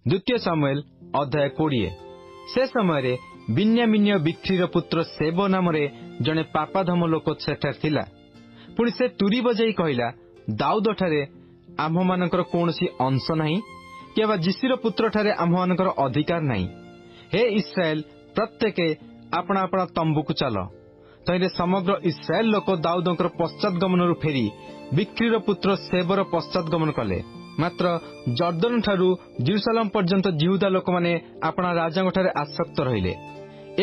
द्वितीय सामुएल अध्याय 20। से समय बिन्यामीन्य बिक्रीर पुत्र सेब नाम जड़े पापाधम लोक सेठार थिला। पुणी से तुरी बजाई कहला, दाऊद ठारे आम्भ मानकर कौनसी अंश नहीं, कि जिसीर पुत्र ठारे आम्भ मानकर अधिकार नहीं। हे इस्राएल, प्रत्येक अपना अपना तंबू को चल। तैरे समग्र इस्राएल लोक दाऊदंकर पश्चातगमन फेरी बिक्रीर पुत्र सेबर पश्चातगमन कले। मात्र जर्दन ठारू जेरुसलेम पर्यंत जिहुदा लोक माने अपना राजा ठारे आसक्त रहिले।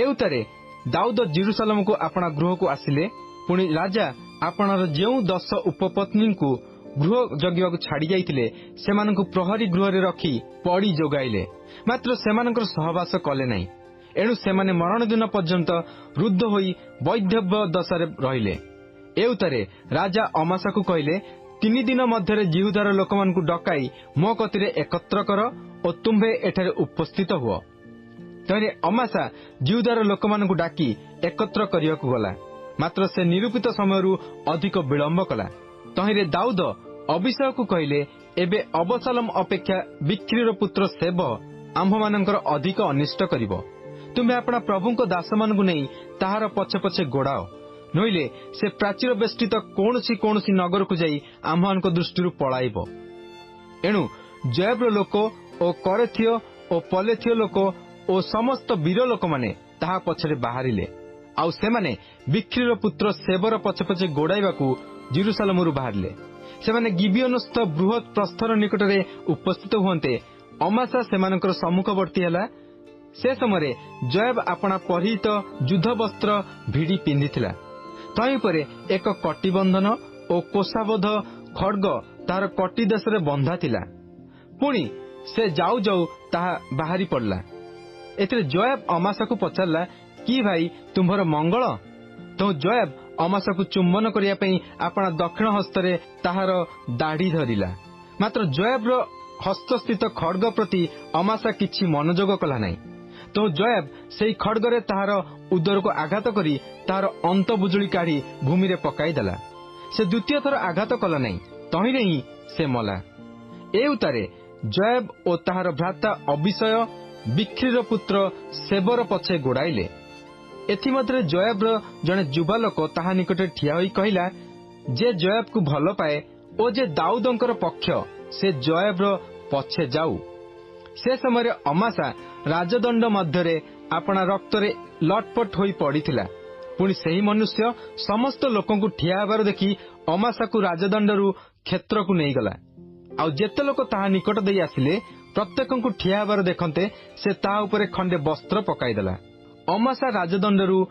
एउतारे दाऊद जेरुसलेम को अपना गृह को आसिले। पुणी राजा आपणार जेउ 10 उपपत्नी को गृह जगिବାକୁ छाड़ी जाइतिले सेमानंकु प्रहरी गृह रे रखी पड़ी जोगाइले। मात्र सेमानंकर सहवास कले नहीं। एणु सेमाने मरण दिन पर्यंत रुद्ध होई वैधव्य दशारे रहिले। एउतारे राजा अमासा को कहले, 3 दिन मध्य जिहुदार लोक मानकु डकाई मो कतिरे एकत्र कर और तुम्भे एठारे उपस्थित हुओ। तैरे अमासा जिहुदार लोक मानकु डाकी एकत्र करियाकु गला। मात्र से निरूपित समयरु अधिक विलंब कला। तहिरे दाऊद अभिषेक को कहले, एबे अबशालोम अपेक्षा बिक्रीर पुत्र सेब आम्भ मानकर अधिक अनिष्ट करिवो। तुम्हें अपना प्रभु को दास मानकु नहीं ताहार पछे पछे गोड़ाओ, नइले से प्राचीर बेष्टित कौनसी नगर को जाई आम्भ मानक दृष्टि पलाइबो। एणु जयब्र लोक ओ करेथिय ओ पलेथिय लोक ओ समस्त वीर लोक माने ताहा पछरे बाहरिले। आउ सेमाने बिक्रीर पुत्र सेबर पछे पछे गोड़ाइबाकू जेरुसलेमरु बाहरिले। सेमाने गिबियोनस्थ बृहत प्रस्तर निकटरे उपस्थित हुंते अमासा सेमानकर सम्मुखवर्ती हैला। से समय जयब अपना परिहित युद्ध वस्त्र भिड़ी पिंधिथिला। तई परे एक कटिबंधन ओ कोषाबद्ध खड्ग तार कटी देशरे बंधा थिला। पुणी से जाऊ जाऊ ताहा बाहरी पड़ला। एथिरे जयब अमासा को पचारला, कि भाई तुम्हार मंगल? तो जयब अमासा को चुंबन करिया पई अपना दक्षिण हस्तरे ताहार दाढ़ी धरिला। मात्र जयब्र हस्तस्थित खड्ग प्रति अमासा किछि मनोयोग कला नहीं। तो जयब सेई खड्गरे ताहार उदर को आघात करी ताहार अंत बुजुली काढ़ी भूमि रे पकाई देला। से द्वितीय थर आघात कला नहीं, तहिरे ही से मला। ए उतारे जयब ओ ताहार भ्राता अभिषय बिक्रीर पुत्र सेबर पछे गोड़ाइले। एथिमध्य जयब्र जड़े युवा लोक ताहा निकटे ठिया होई कहला, जे जयब को भल पाए ओ जे दाऊदंकर पक्ष से जयब्र पछे जाऊ। से समय अमासा राजदंड मध्यरे अपना रक्तरे लटपट होई पड़िथिला। पुणी सही मनुष्य समस्त लोकंकु ठिया हेबार देखि अमासा को राजदंडरू क्षेत्र को नहीं गला। आउ जेते लोक ताहा निकट देई आसिले प्रत्येकंकु ठिया हेबार देखन्ते से ताहा उपरे खंडे वस्त्र पकाई देला। अमासा राजदंडरू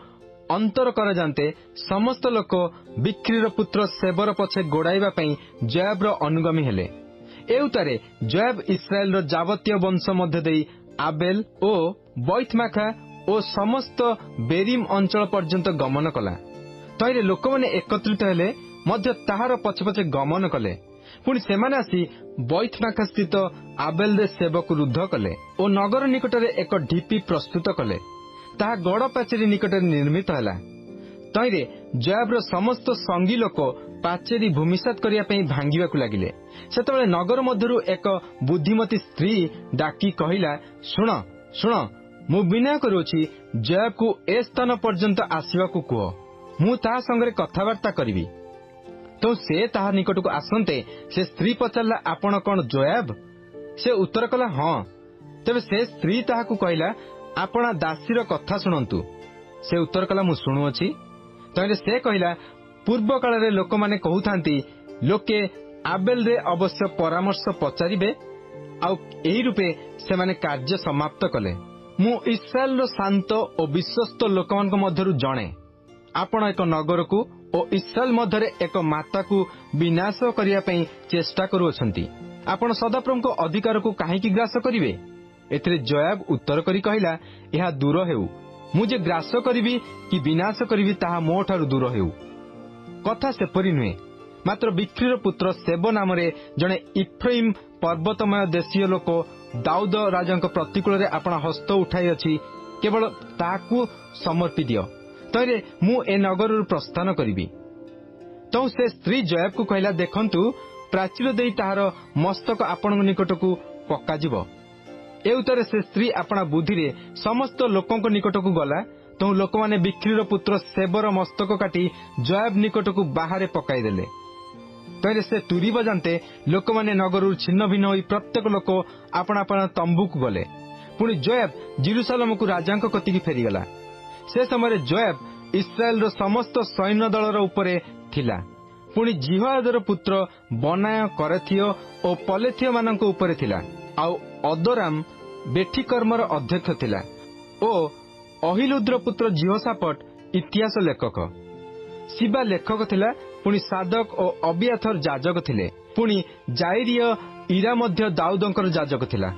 अंतर कर जानते समस्त लोक बिक्रीर पुत्र सेबर पछे गोड़ाइबा पई जयब्र अनुगामी हेले। एउतारे जयब इस्राएल जावतीय वंश मध्य देई आबेल ओ बैतमाखा ओ समस्त बेरिम अंचल पर्यंत गमन कला। तैरे लोक माने एकत्रित हेले मध्य ताहार पछे पछे गमन कले। पुणी सेमाने आसी बैतमाखा स्थित आबेल दे सेबक रुद्ध कले ओ नगर निकटरे एक ढिपी प्रस्तुत कले। ताहा गड़ पाचेरी निकटरे निर्मित हैला। तैरे जयब्र समस्त संगी लोक पाचेरी भूमिसात करिया पई भांगिबाकू लागिले। सेतबेले नगर मध्यरु एक बुद्धिमती स्त्री डाकी कहिला, सुण सुण, मु बिना करूछि जयब को ए स्थान पर्यंत आसीबाकू कह, मु ताहा संगे कथावार्ता करिवि। तो से ताहा निकटकू आसंते से स्त्री पचारला, आपण कोन जयब? से उत्तर कला, हां। तबे से स्त्री ताहाकू कहिला, आपणा दासीर कथा शुणंतु। से उत्तर कला, मु शुणुअछि। तैरे से कहिला, पूर्व काल लोक माने कहूथांती, लोके आबेल रे अवश्य परामर्श पचारिबे, आउ एही रूपे से माने कार्य समाप्त कले। मु इस्राएल रो शांत और विश्वस्त लोकमानक मध्यरु जणे। आपण एक नगर को ओ इस्राएल मध्यरे एक माता को विनाश करिया पई चेष्टा करूछंती। आपण सदाप्रभु को अधिकार को काहेकि ग्रास करिवे? एथिरे जयब उत्तर करी कहिला, एहा दूर हेउ, मुझे ग्रास करिवि कि विनाश करिवि ताहा मो ठारु दूर हेउ। कथा सेपरि नुहे। मात्र बिक्रीर पुत्र सेब नाम जड़े इफ्राइम पर्वतमय देशीय लोक दाऊद राजांक प्रतिकूल रे अपना हस्त उठाई अछि, केवल ताकू समर्पी दियो, तैरे मु ए नगर प्रस्थान करिवि। तो से स्त्री जयब को कहला, देखंतु प्राचीर देई ताहार मस्तक आपण निकट को पक्का जीव। ଏଉତରେ ସେ ସ୍ତ୍ରୀ ଆପଣା ବୁଦ୍ଧିରେ ସମସ୍ତ ଲୋକଙ୍କ ନିକଟକୁ ଗଲା। ତେଣୁ ଲୋକମାନେ ବିକ୍ରିର ପୁତ୍ର ସେବର ମସ୍ତକ କାଟି ଜୋଆବ ନିକଟକୁ ବାହାରେ ପକାଇଦେଲେ। ତହିଁରେ ସେ ତୁରୀ ବଜାନ୍ତେ ଲୋକମାନେ ନଗରରୁ ଛିନ୍ନ ଭିନ୍ନ ହୋଇ ପ୍ରତ୍ୟେକ ଲୋକ ଆପଣା ଆପଣା ତମ୍ବୁକୁ ଗଲେ। ପୁଣି ଜୋଆବ ଜେରୁସାଲେମକୁ ରାଜାଙ୍କ କତିକି ଫେରିଗଲା। ସେ ସମୟରେ ଜୋଆବ ଇସ୍ରାଏଲର ସମସ୍ତ ସୈନ୍ୟ ଦଳର ଉପରେ ଥିଲା। ପୁଣି ଜିହୋଆଦର ପୁତ୍ର ବନାୟ କରେଥିୟ ଓ ପଲେଥିୟ ମାନଙ୍କ ଉପରେ ଥିଲା। ଆଉ ଅଦୋରାମ ବେଠିକର୍ମର ଅଧ୍ୟକ୍ଷ ଥିଲା ଓ ଅହିଲୁଦ୍ର ପୁତ୍ର ଜିହୋଶାଫଟ ଇତିହାସ ଲେଖକ। ଶିବା ଲେଖକ ଥିଲା। ପୁଣି ସାଦକ ଓ ଅବିଆଥର ଯାଜକ ଥିଲେ। ପୁଣି ଜାଇରିୟ ଇରା ମଧ୍ୟ ଦାଉଦଙ୍କର ଯାଜକ ଥିଲା।